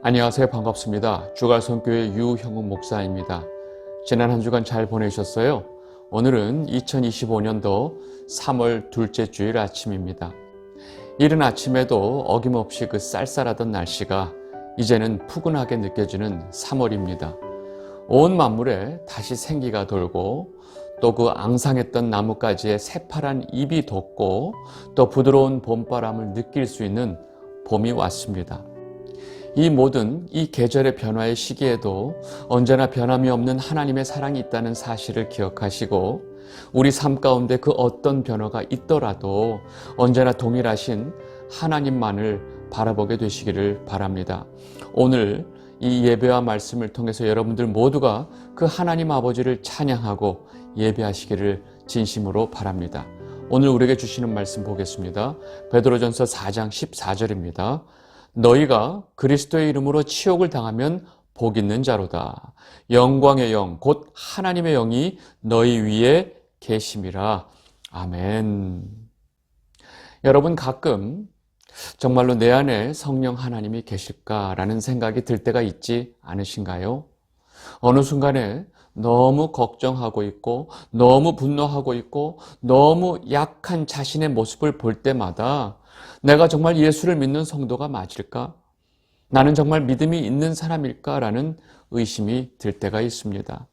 안녕하세요. 반갑습니다. 주갈성교회 유형훈 목사입니다. 지난 한 주간 잘 보내셨어요? 오늘은 2025년도 3월 둘째 주일 아침입니다. 이른 아침에도 어김없이 그 쌀쌀하던 날씨가 이제는 푸근하게 느껴지는 3월입니다. 온 만물에 다시 생기가 돌고 또 그 앙상했던 나뭇가지에 새파란 잎이 돋고 또 부드러운 봄바람을 느낄 수 있는 봄이 왔습니다. 이 모든 이 계절의 변화의 시기에도 언제나 변함이 없는 하나님의 사랑이 있다는 사실을 기억하시고 우리 삶 가운데 그 어떤 변화가 있더라도 언제나 동일하신 하나님만을 바라보게 되시기를 바랍니다. 오늘 이 예배와 말씀을 통해서 여러분들 모두가 그 하나님 아버지를 찬양하고 예배하시기를 진심으로 바랍니다. 오늘 우리에게 주시는 말씀 보겠습니다. 베드로전서 4장 14절입니다. 너희가 그리스도의 이름으로 치욕을 당하면 복 있는 자로다. 영광의 영, 곧 하나님의 영이 너희 위에 계심이라. 아멘. 여러분 가끔 정말로 내 안에 성령 하나님이 계실까라는 생각이 들 때가 있지 않으신가요? 어느 순간에 너무 걱정하고 있고 너무 분노하고 있고 너무 약한 자신의 모습을 볼 때마다 내가 정말 예수를 믿는 성도가 맞을까? 나는 정말 믿음이 있는 사람일까라는 의심이 들 때가 있습니다.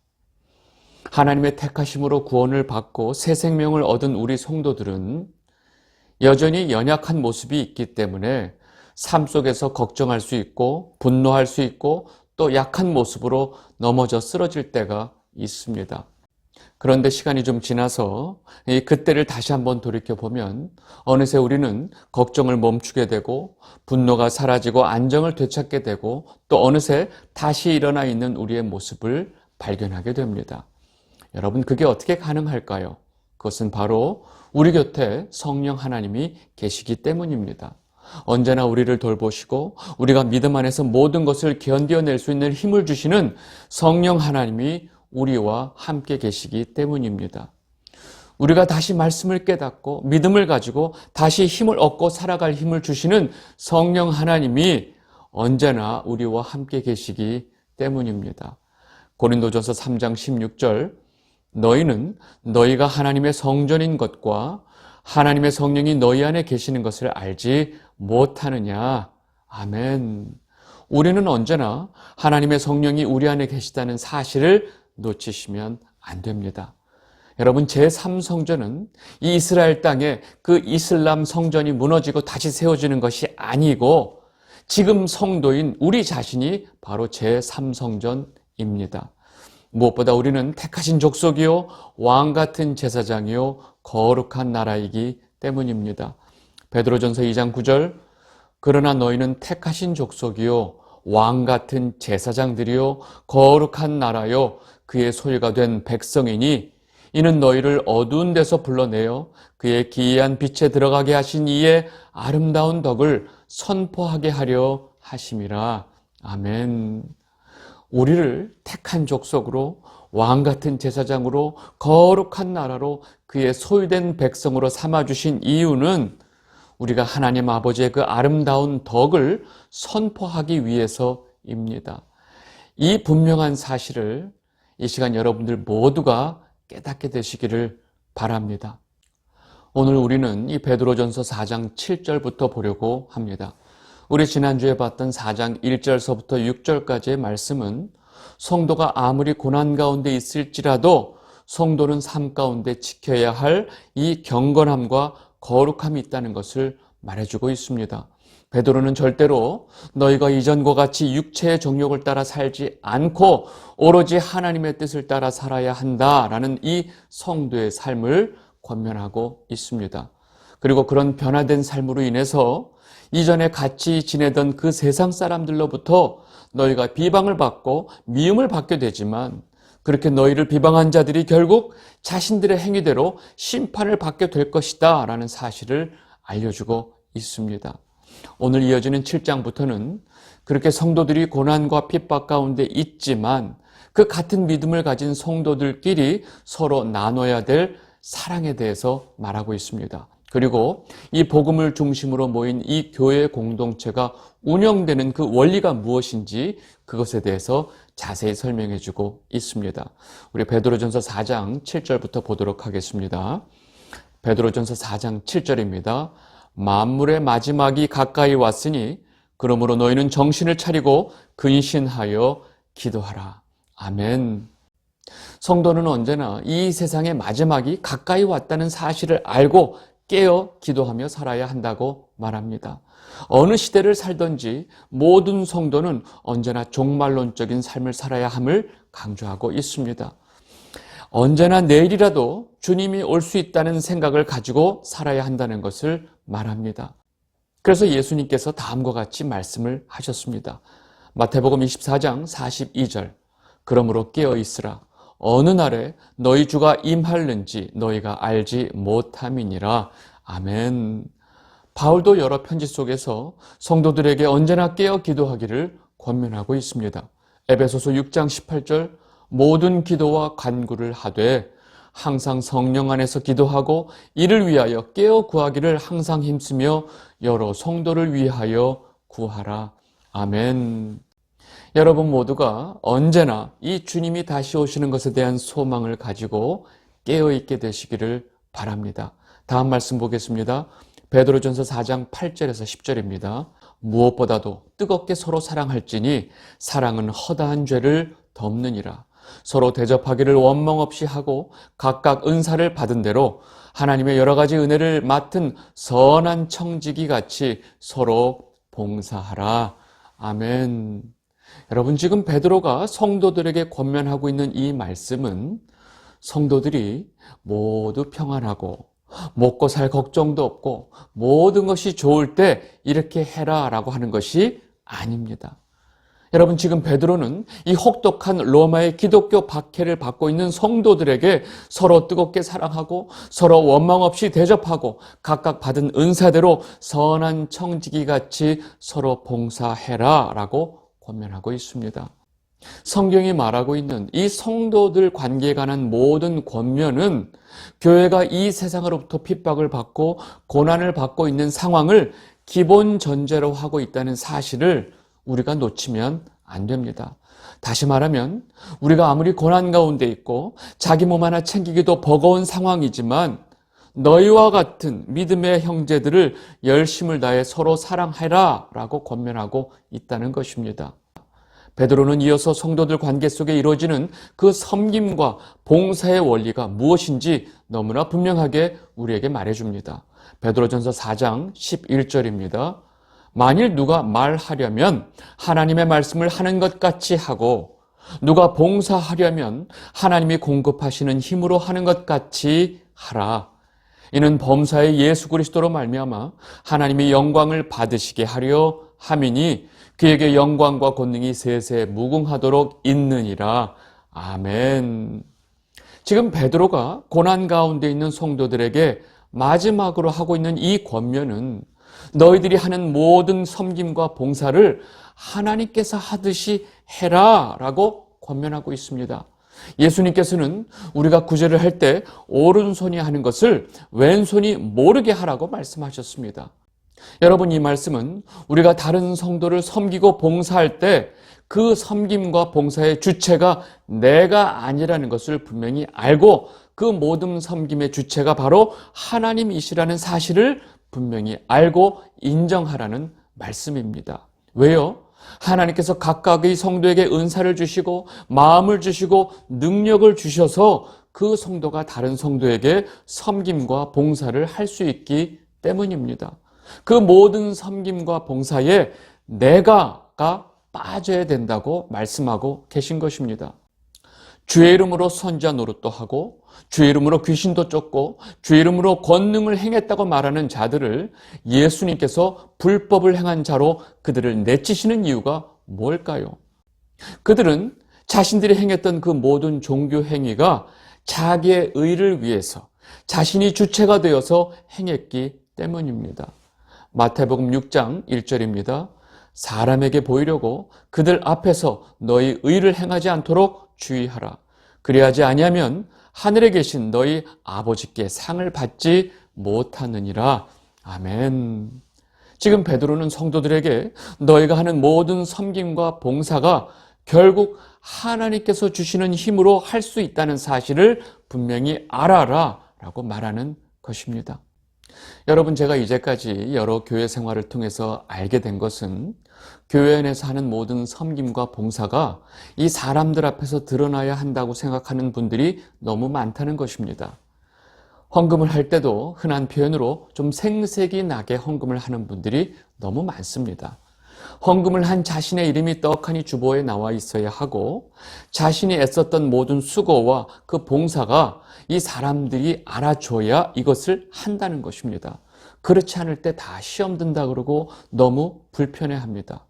하나님의 택하심으로 구원을 받고 새 생명을 얻은 우리 성도들은 여전히 연약한 모습이 있기 때문에 삶 속에서 걱정할 수 있고 분노할 수 있고 또 약한 모습으로 넘어져 쓰러질 때가 있습니다. 그런데 시간이 좀 지나서 그때를 다시 한번 돌이켜보면 어느새 우리는 걱정을 멈추게 되고 분노가 사라지고 안정을 되찾게 되고 또 어느새 다시 일어나 있는 우리의 모습을 발견하게 됩니다. 여러분 그게 어떻게 가능할까요? 그것은 바로 우리 곁에 성령 하나님이 계시기 때문입니다. 언제나 우리를 돌보시고 우리가 믿음 안에서 모든 것을 견뎌낼 수 있는 힘을 주시는 성령 하나님이 우리와 함께 계시기 때문입니다. 우리가 다시 말씀을 깨닫고 믿음을 가지고 다시 힘을 얻고 살아갈 힘을 주시는 성령 하나님이 언제나 우리와 함께 계시기 때문입니다. 고린도전서 3장 16절 너희는 너희가 하나님의 성전인 것과 하나님의 성령이 너희 안에 계시는 것을 알지 못하느냐. 아멘. 우리는 언제나 하나님의 성령이 우리 안에 계시다는 사실을 놓치시면 안 됩니다. 여러분 제3성전은 이 이스라엘 땅에 그 이슬람 성전이 무너지고 다시 세워지는 것이 아니고 지금 성도인 우리 자신이 바로 제3성전입니다. 무엇보다 우리는 택하신 족속이요 왕 같은 제사장이요 거룩한 나라이기 때문입니다. 베드로전서 2장 9절 그러나 너희는 택하신 족속이요 왕 같은 제사장들이요 거룩한 나라요 그의 소유가 된 백성이니 이는 너희를 어두운 데서 불러내어 그의 기이한 빛에 들어가게 하신 이의 아름다운 덕을 선포하게 하려 하심이라. 아멘. 우리를 택한 족속으로 왕 같은 제사장으로 거룩한 나라로 그의 소유된 백성으로 삼아주신 이유는 우리가 하나님 아버지의 그 아름다운 덕을 선포하기 위해서입니다. 이 분명한 사실을 이 시간 여러분들 모두가 깨닫게 되시기를 바랍니다. 오늘 우리는 이 베드로전서 4장 7절부터 보려고 합니다. 우리 지난주에 봤던 4장 1절서부터 6절까지의 말씀은 성도가 아무리 고난 가운데 있을지라도 성도는 삶 가운데 지켜야 할 이 경건함과 거룩함이 있다는 것을 말해주고 있습니다. 베드로는 절대로 너희가 이전과 같이 육체의 정욕을 따라 살지 않고 오로지 하나님의 뜻을 따라 살아야 한다라는 이 성도의 삶을 권면하고 있습니다. 그리고 그런 변화된 삶으로 인해서 이전에 같이 지내던 그 세상 사람들로부터 너희가 비방을 받고 미움을 받게 되지만 그렇게 너희를 비방한 자들이 결국 자신들의 행위대로 심판을 받게 될 것이다 라는 사실을 알려주고 있습니다. 오늘 이어지는 7장부터는 그렇게 성도들이 고난과 핍박 가운데 있지만 그 같은 믿음을 가진 성도들끼리 서로 나눠야 될 사랑에 대해서 말하고 있습니다. 그리고 이 복음을 중심으로 모인 이 교회 공동체가 운영되는 그 원리가 무엇인지 그것에 대해서 자세히 설명해 주고 있습니다. 우리 베드로전서 4장 7절부터 보도록 하겠습니다. 베드로전서 4장 7절입니다. 만물의 마지막이 가까이 왔으니 그러므로 너희는 정신을 차리고 근신하여 기도하라. 아멘. 성도는 언제나 이 세상의 마지막이 가까이 왔다는 사실을 알고 깨어 기도하며 살아야 한다고 말합니다. 어느 시대를 살든지 모든 성도는 언제나 종말론적인 삶을 살아야 함을 강조하고 있습니다. 언제나 내일이라도 주님이 올 수 있다는 생각을 가지고 살아야 한다는 것을 말합니다. 그래서 예수님께서 다음과 같이 말씀을 하셨습니다. 마태복음 24장 42절 그러므로 깨어 있으라. 어느 날에 너희 주가 임할는지 너희가 알지 못함이니라. 아멘. 바울도 여러 편지 속에서 성도들에게 언제나 깨어 기도하기를 권면하고 있습니다. 에베소서 6장 18절 모든 기도와 간구를 하되 항상 성령 안에서 기도하고 이를 위하여 깨어 구하기를 항상 힘쓰며 여러 성도를 위하여 구하라. 아멘. 여러분 모두가 언제나 이 주님이 다시 오시는 것에 대한 소망을 가지고 깨어있게 되시기를 바랍니다. 다음 말씀 보겠습니다. 베드로전서 4장 8절에서 10절입니다. 무엇보다도 뜨겁게 서로 사랑할지니 사랑은 허다한 죄를 덮느니라. 서로 대접하기를 원망 없이 하고 각각 은사를 받은 대로 하나님의 여러 가지 은혜를 맡은 선한 청지기 같이 서로 봉사하라. 아멘. 여러분 지금 베드로가 성도들에게 권면하고 있는 이 말씀은 성도들이 모두 평안하고 먹고 살 걱정도 없고 모든 것이 좋을 때 이렇게 해라 라고 하는 것이 아닙니다. 여러분 지금 베드로는 이 혹독한 로마의 기독교 박해를 받고 있는 성도들에게 서로 뜨겁게 사랑하고 서로 원망 없이 대접하고 각각 받은 은사대로 선한 청지기 같이 서로 봉사해라 라고 권면하고 있습니다. 성경이 말하고 있는 이 성도들 관계에 관한 모든 권면은 교회가 이 세상으로부터 핍박을 받고 고난을 받고 있는 상황을 기본 전제로 하고 있다는 사실을 우리가 놓치면 안 됩니다. 다시 말하면 우리가 아무리 고난 가운데 있고 자기 몸 하나 챙기기도 버거운 상황이지만 너희와 같은 믿음의 형제들을 열심을 다해 서로 사랑해라 라고 권면하고 있다는 것입니다. 베드로는 이어서 성도들 관계 속에 이루어지는 그 섬김과 봉사의 원리가 무엇인지 너무나 분명하게 우리에게 말해줍니다. 베드로전서 4장 11절입니다. 만일 누가 말하려면 하나님의 말씀을 하는 것 같이 하고 누가 봉사하려면 하나님이 공급하시는 힘으로 하는 것 같이 하라. 이는 범사의 예수 그리스도로 말미암아 하나님이 영광을 받으시게 하려 함이니 그에게 영광과 권능이 세세 무궁하도록 있느니라. 아멘. 지금 베드로가 고난 가운데 있는 성도들에게 마지막으로 하고 있는 이 권면은 너희들이 하는 모든 섬김과 봉사를 하나님께서 하듯이 해라 라고 권면하고 있습니다. 예수님께서는 우리가 구제를 할 때 오른손이 하는 것을 왼손이 모르게 하라고 말씀하셨습니다. 여러분 이 말씀은 우리가 다른 성도를 섬기고 봉사할 때 그 섬김과 봉사의 주체가 내가 아니라는 것을 분명히 알고 그 모든 섬김의 주체가 바로 하나님이시라는 사실을 분명히 알고 인정하라는 말씀입니다. 왜요? 하나님께서 각각의 성도에게 은사를 주시고 마음을 주시고 능력을 주셔서 그 성도가 다른 성도에게 섬김과 봉사를 할 수 있기 때문입니다. 그 모든 섬김과 봉사에 내가가 빠져야 된다고 말씀하고 계신 것입니다. 주의 이름으로 선지자 노릇도 하고 주의 이름으로 귀신도 쫓고 주의 이름으로 권능을 행했다고 말하는 자들을 예수님께서 불법을 행한 자로 그들을 내치시는 이유가 뭘까요? 그들은 자신들이 행했던 그 모든 종교 행위가 자기의 의를 위해서 자신이 주체가 되어서 행했기 때문입니다. 마태복음 6장 1절입니다. 사람에게 보이려고 그들 앞에서 너희 의를 행하지 않도록 주의하라. 그리하지 아니하면 하늘에 계신 너희 아버지께 상을 받지 못하느니라. 아멘. 지금 베드로는 성도들에게 너희가 하는 모든 섬김과 봉사가 결국 하나님께서 주시는 힘으로 할 수 있다는 사실을 분명히 알아라 라고 말하는 것입니다. 여러분, 제가 이제까지 여러 교회 생활을 통해서 알게 된 것은 교회 안에서 하는 모든 섬김과 봉사가 이 사람들 앞에서 드러나야 한다고 생각하는 분들이 너무 많다는 것입니다. 헌금을 할 때도 흔한 표현으로 좀 생색이 나게 헌금을 하는 분들이 너무 많습니다. 헌금을 한 자신의 이름이 떡하니 주보에 나와 있어야 하고 자신이 애썼던 모든 수고와 그 봉사가 이 사람들이 알아줘야 이것을 한다는 것입니다. 그렇지 않을 때 다 시험 든다 그러고 너무 불편해합니다.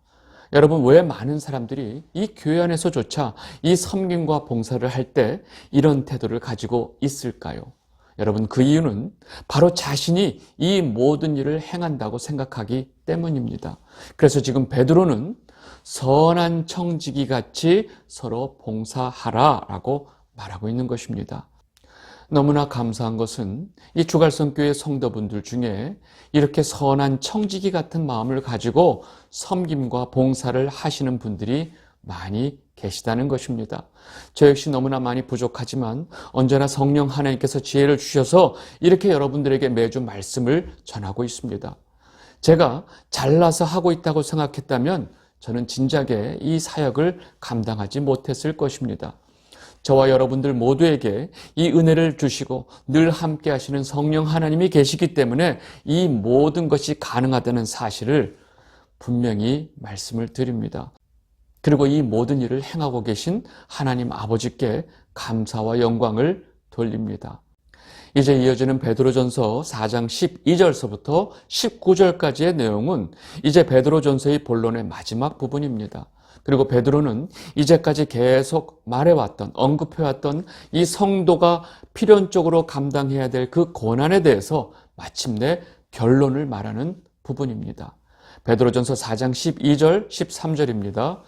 여러분, 왜 많은 사람들이 이 교회 안에서조차 이 섬김과 봉사를 할 때 이런 태도를 가지고 있을까요? 여러분, 그 이유는 바로 자신이 이 모든 일을 행한다고 생각하기 때문입니다. 그래서 지금 베드로는 선한 청지기 같이 서로 봉사하라라고 말하고 있는 것입니다. 너무나 감사한 것은 이 주갈성교회 성도분들 중에 이렇게 선한 청지기 같은 마음을 가지고 섬김과 봉사를 하시는 분들이 많이 계시다는 것입니다. 저 역시 너무나 많이 부족하지만 언제나 성령 하나님께서 지혜를 주셔서 이렇게 여러분들에게 매주 말씀을 전하고 있습니다. 제가 잘나서 하고 있다고 생각했다면 저는 진작에 이 사역을 감당하지 못했을 것입니다. 저와 여러분들 모두에게 이 은혜를 주시고 늘 함께 하시는 성령 하나님이 계시기 때문에 이 모든 것이 가능하다는 사실을 분명히 말씀을 드립니다. 그리고 이 모든 일을 행하고 계신 하나님 아버지께 감사와 영광을 돌립니다. 이제 이어지는 베드로전서 4장 12절서부터 19절까지의 내용은 이제 베드로전서의 본론의 마지막 부분입니다. 그리고 베드로는 이제까지 계속 말해왔던, 언급해왔던 이 성도가 필연적으로 감당해야 될 그 고난에 대해서 마침내 결론을 말하는 부분입니다. 베드로전서 4장 12절, 13절입니다.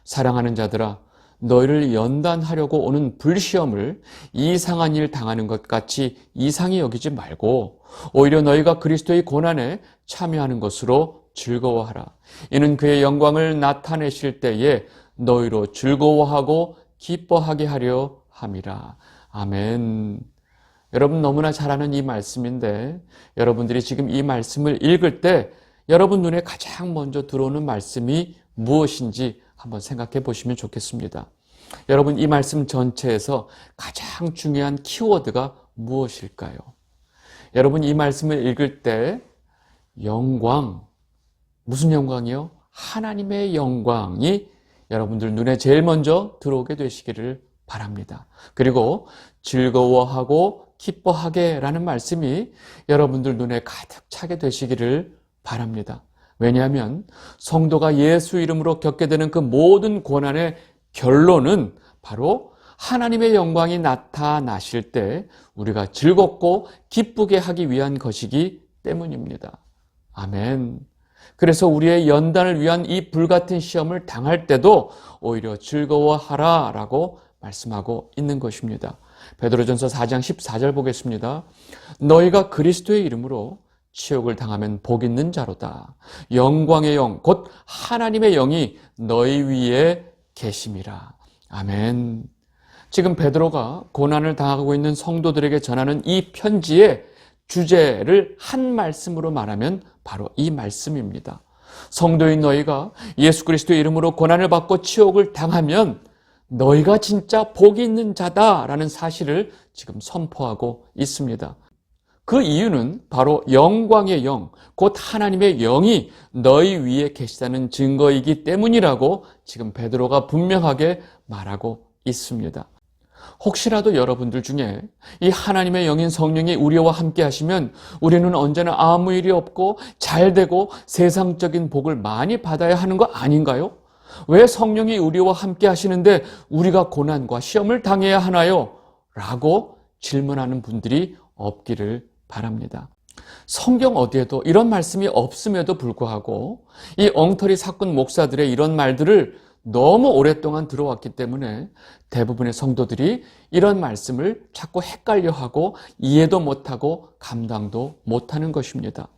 사랑하는 자들아, 너희를 연단하려고 오는 불시험을 이상한 일 당하는 것 같이 이상히 여기지 말고 오히려 너희가 그리스도의 고난에 참여하는 것으로 즐거워하라. 이는 그의 영광을 나타내실 때에 너희로 즐거워하고 기뻐하게 하려 함이라. 아멘. 여러분, 너무나 잘 아는 이 말씀인데 여러분들이 지금 이 말씀을 읽을 때 여러분 눈에 가장 먼저 들어오는 말씀이 무엇인지 한번 생각해 보시면 좋겠습니다. 여러분, 이 말씀 전체에서 가장 중요한 키워드가 무엇일까요? 여러분, 이 말씀을 읽을 때 영광, 무슨 영광이요? 하나님의 영광이 여러분들 눈에 제일 먼저 들어오게 되시기를 바랍니다. 그리고 즐거워하고 기뻐하게 라는 말씀이 여러분들 눈에 가득 차게 되시기를 바랍니다. 왜냐하면 성도가 예수 이름으로 겪게 되는 그 모든 고난의 결론은 바로 하나님의 영광이 나타나실 때 우리가 즐겁고 기쁘게 하기 위한 것이기 때문입니다. 아멘. 그래서 우리의 연단을 위한 이 불같은 시험을 당할 때도 오히려 즐거워하라라고 말씀하고 있는 것입니다. 베드로전서 4장 14절 보겠습니다. 너희가 그리스도의 이름으로 치욕을 당하면 복 있는 자로다. 영광의 영, 곧 하나님의 영이 너희 위에 계심이라. 아멘. 지금 베드로가 고난을 당하고 있는 성도들에게 전하는 이 편지의 주제를 한 말씀으로 말하면 바로 이 말씀입니다. 성도인 너희가 예수 그리스도의 이름으로 고난을 받고 치욕을 당하면 너희가 진짜 복이 있는 자다라는 사실을 지금 선포하고 있습니다. 그 이유는 바로 영광의 영, 곧 하나님의 영이 너희 위에 계시다는 증거이기 때문이라고 지금 베드로가 분명하게 말하고 있습니다. 혹시라도 여러분들 중에 이 하나님의 영인 성령이 우리와 함께 하시면 우리는 언제나 아무 일이 없고 잘되고 세상적인 복을 많이 받아야 하는 거 아닌가요? 왜 성령이 우리와 함께 하시는데 우리가 고난과 시험을 당해야 하나요? 라고 질문하는 분들이 없기를 바랍니다. 성경 어디에도 이런 말씀이 없음에도 불구하고 이 엉터리 사건 목사들의 이런 말들을 너무 오랫동안 들어왔기 때문에 대부분의 성도들이 이런 말씀을 자꾸 헷갈려하고 이해도 못하고 감당도 못하는 것입니다.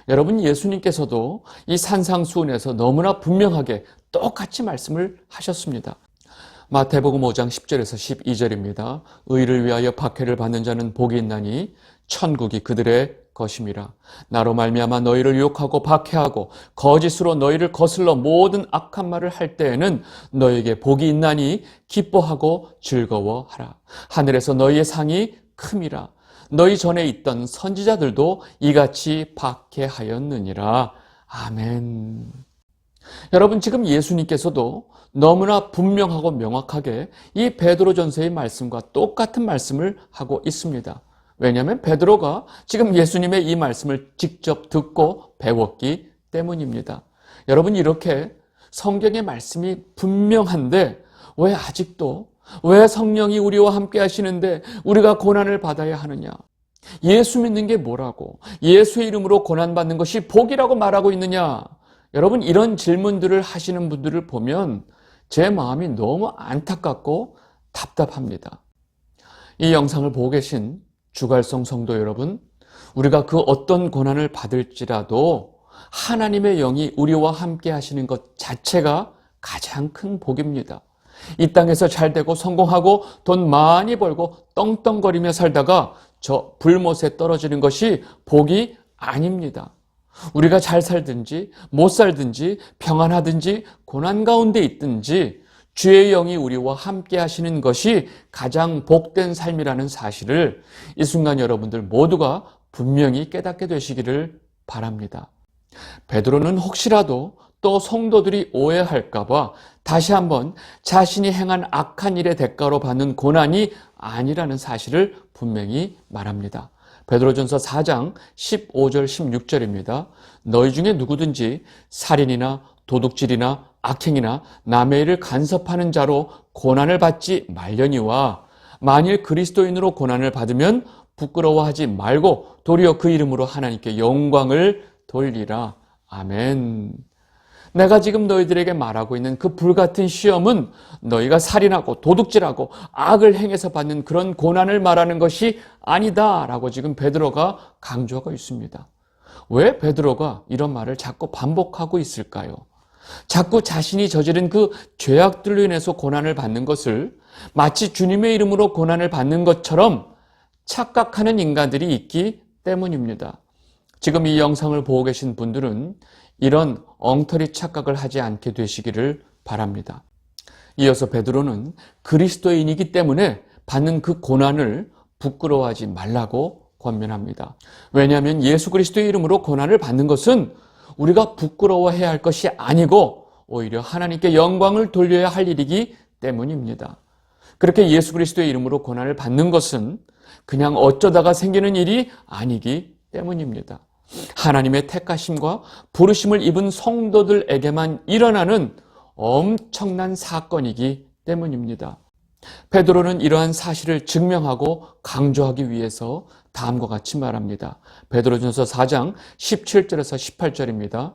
여러분, 예수님께서도 이 산상수훈에서 너무나 분명하게 똑같이 말씀을 하셨습니다. 마태복음 5장 10절에서 12절입니다. 의를 위하여 박해를 받는 자는 복이 있나니 천국이 그들의 것임이라. 나로 말미암아 너희를 유혹하고 박해하고 거짓으로 너희를 거슬러 모든 악한 말을 할 때에는 너희에게 복이 있나니 기뻐하고 즐거워하라. 하늘에서 너희의 상이 큼이라. 너희 전에 있던 선지자들도 이같이 박해하였느니라. 아멘. 여러분, 지금 예수님께서도 너무나 분명하고 명확하게 이 베드로전서의 말씀과 똑같은 말씀을 하고 있습니다. 왜냐하면 베드로가 지금 예수님의 이 말씀을 직접 듣고 배웠기 때문입니다. 여러분, 이렇게 성경의 말씀이 분명한데 왜 성령이 우리와 함께 하시는데 우리가 고난을 받아야 하느냐? 예수 믿는 게 뭐라고? 예수의 이름으로 고난받는 것이 복이라고 말하고 있느냐? 여러분, 이런 질문들을 하시는 분들을 보면 제 마음이 너무 안타깝고 답답합니다. 이 영상을 보고 계신 주갈성 성도 여러분, 우리가 그 어떤 고난을 받을지라도 하나님의 영이 우리와 함께 하시는 것 자체가 가장 큰 복입니다. 이 땅에서 잘 되고 성공하고 돈 많이 벌고 떵떵거리며 살다가 저 불못에 떨어지는 것이 복이 아닙니다. 우리가 잘 살든지 못 살든지 평안하든지 고난 가운데 있든지 주의 영이 우리와 함께 하시는 것이 가장 복된 삶이라는 사실을 이 순간 여러분들 모두가 분명히 깨닫게 되시기를 바랍니다. 베드로는 혹시라도 또 성도들이 오해할까 봐 다시 한번 자신이 행한 악한 일의 대가로 받는 고난이 아니라는 사실을 분명히 말합니다. 베드로전서 4장 15절 16절입니다. 너희 중에 누구든지 살인이나 도둑질이나 악행이나 남의 일을 간섭하는 자로 고난을 받지 말려니와 만일 그리스도인으로 고난을 받으면 부끄러워하지 말고 도리어 그 이름으로 하나님께 영광을 돌리라. 아멘. 내가 지금 너희들에게 말하고 있는 그 불같은 시험은 너희가 살인하고 도둑질하고 악을 행해서 받는 그런 고난을 말하는 것이 아니다라고 지금 베드로가 강조하고 있습니다. 왜 베드로가 이런 말을 자꾸 반복하고 있을까요? 자꾸 자신이 저지른 그 죄악들로 인해서 고난을 받는 것을 마치 주님의 이름으로 고난을 받는 것처럼 착각하는 인간들이 있기 때문입니다. 지금 이 영상을 보고 계신 분들은 이런 엉터리 착각을 하지 않게 되시기를 바랍니다. 이어서 베드로는 그리스도인이기 때문에 받는 그 고난을 부끄러워하지 말라고 권면합니다. 왜냐하면 예수 그리스도의 이름으로 고난을 받는 것은 우리가 부끄러워해야 할 것이 아니고 오히려 하나님께 영광을 돌려야 할 일이기 때문입니다. 그렇게 예수 그리스도의 이름으로 고난을 받는 것은 그냥 어쩌다가 생기는 일이 아니기 때문입니다. 하나님의 택하심과 부르심을 입은 성도들에게만 일어나는 엄청난 사건이기 때문입니다. 베드로는 이러한 사실을 증명하고 강조하기 위해서 다음과 같이 말합니다. 베드로전서 4장 17절에서 18절입니다.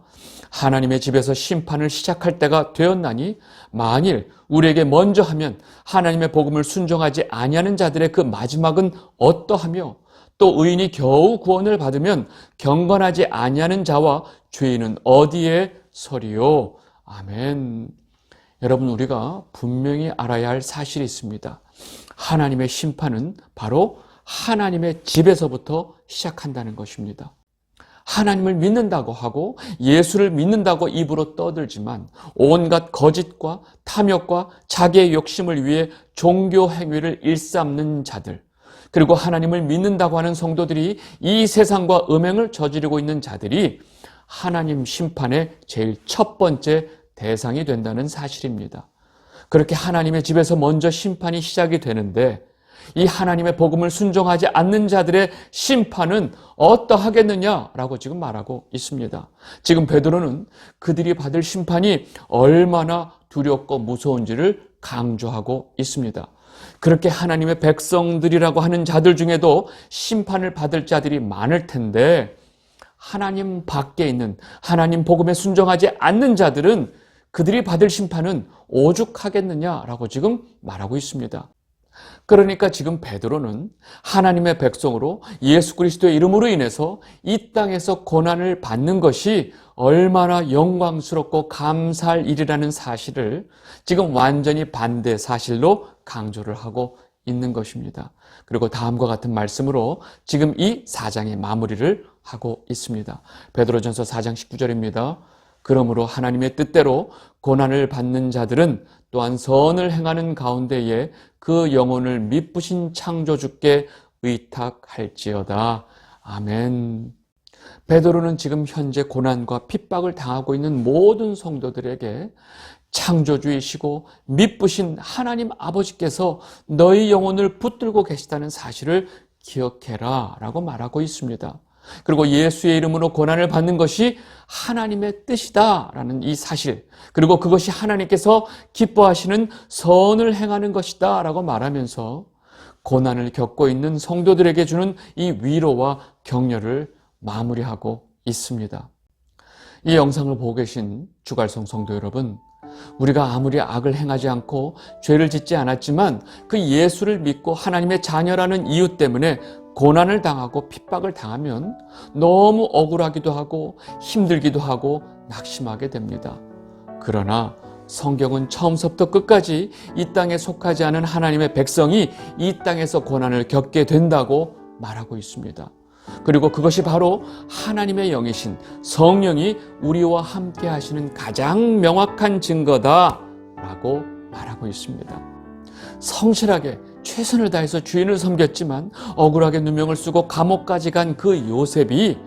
하나님의 집에서 심판을 시작할 때가 되었나니 만일 우리에게 먼저 하면 하나님의 복음을 순종하지 아니하는 자들의 그 마지막은 어떠하며 또 의인이 겨우 구원을 받으면 경건하지 아니하는 자와 죄인은 어디에 서리요? 아멘. 여러분, 우리가 분명히 알아야 할 사실이 있습니다. 하나님의 심판은 바로 하나님의 집에서부터 시작한다는 것입니다. 하나님을 믿는다고 하고 예수를 믿는다고 입으로 떠들지만 온갖 거짓과 탐욕과 자기의 욕심을 위해 종교 행위를 일삼는 자들, 그리고 하나님을 믿는다고 하는 성도들이 이 세상과 음행을 저지르고 있는 자들이 하나님 심판의 제일 첫 번째 대상이 된다는 사실입니다. 그렇게 하나님의 집에서 먼저 심판이 시작이 되는데 이 하나님의 복음을 순종하지 않는 자들의 심판은 어떠하겠느냐라고 지금 말하고 있습니다. 지금 베드로는 그들이 받을 심판이 얼마나 두렵고 무서운지를 강조하고 있습니다. 그렇게 하나님의 백성들이라고 하는 자들 중에도 심판을 받을 자들이 많을 텐데 하나님 밖에 있는 하나님 복음에 순종하지 않는 자들은 그들이 받을 심판은 오죽하겠느냐라고 지금 말하고 있습니다. 그러니까 지금 베드로는 하나님의 백성으로 예수 그리스도의 이름으로 인해서 이 땅에서 고난을 받는 것이 얼마나 영광스럽고 감사할 일이라는 사실을 지금 완전히 반대 사실로 강조를 하고 있는 것입니다. 그리고 다음과 같은 말씀으로 지금 이 4장의 마무리를 하고 있습니다. 베드로전서 4장 19절입니다. 그러므로 하나님의 뜻대로 고난을 받는 자들은 또한 선을 행하는 가운데에 그 영혼을 미쁘신 창조주께 의탁할지어다. 아멘. 베드로는 지금 현재 고난과 핍박을 당하고 있는 모든 성도들에게 창조주이시고 미쁘신 하나님 아버지께서 너희 영혼을 붙들고 계시다는 사실을 기억해라 라고 말하고 있습니다. 그리고 예수의 이름으로 고난을 받는 것이 하나님의 뜻이다라는 이 사실, 그리고 그것이 하나님께서 기뻐하시는 선을 행하는 것이다 라고 말하면서 고난을 겪고 있는 성도들에게 주는 이 위로와 격려를 마무리하고 있습니다. 이 영상을 보고 계신 주갈성 성도 여러분, 우리가 아무리 악을 행하지 않고 죄를 짓지 않았지만 그 예수를 믿고 하나님의 자녀라는 이유 때문에 고난을 당하고 핍박을 당하면 너무 억울하기도 하고 힘들기도 하고 낙심하게 됩니다. 그러나 성경은 처음부터 끝까지 이 땅에 속하지 않은 하나님의 백성이 이 땅에서 고난을 겪게 된다고 말하고 있습니다. 그리고 그것이 바로 하나님의 영이신 성령이 우리와 함께 하시는 가장 명확한 증거다라고 말하고 있습니다. 성실하게 최선을 다해서 주인을 섬겼지만 억울하게 누명을 쓰고 감옥까지 간 그 요셉이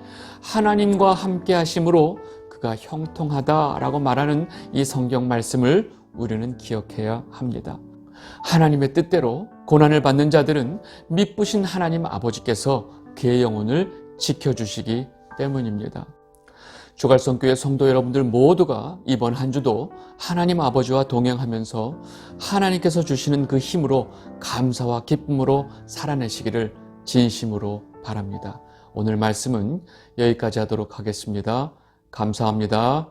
하나님과 함께 하심으로 그가 형통하다라고 말하는 이 성경 말씀을 우리는 기억해야 합니다. 하나님의 뜻대로 고난을 받는 자들은 미쁘신 하나님 아버지께서 그의 영혼을 지켜주시기 때문입니다. 주갈성교회 성도 여러분들 모두가 이번 한 주도 하나님 아버지와 동행하면서 하나님께서 주시는 그 힘으로 감사와 기쁨으로 살아내시기를 진심으로 바랍니다. 오늘 말씀은 여기까지 하도록 하겠습니다. 감사합니다.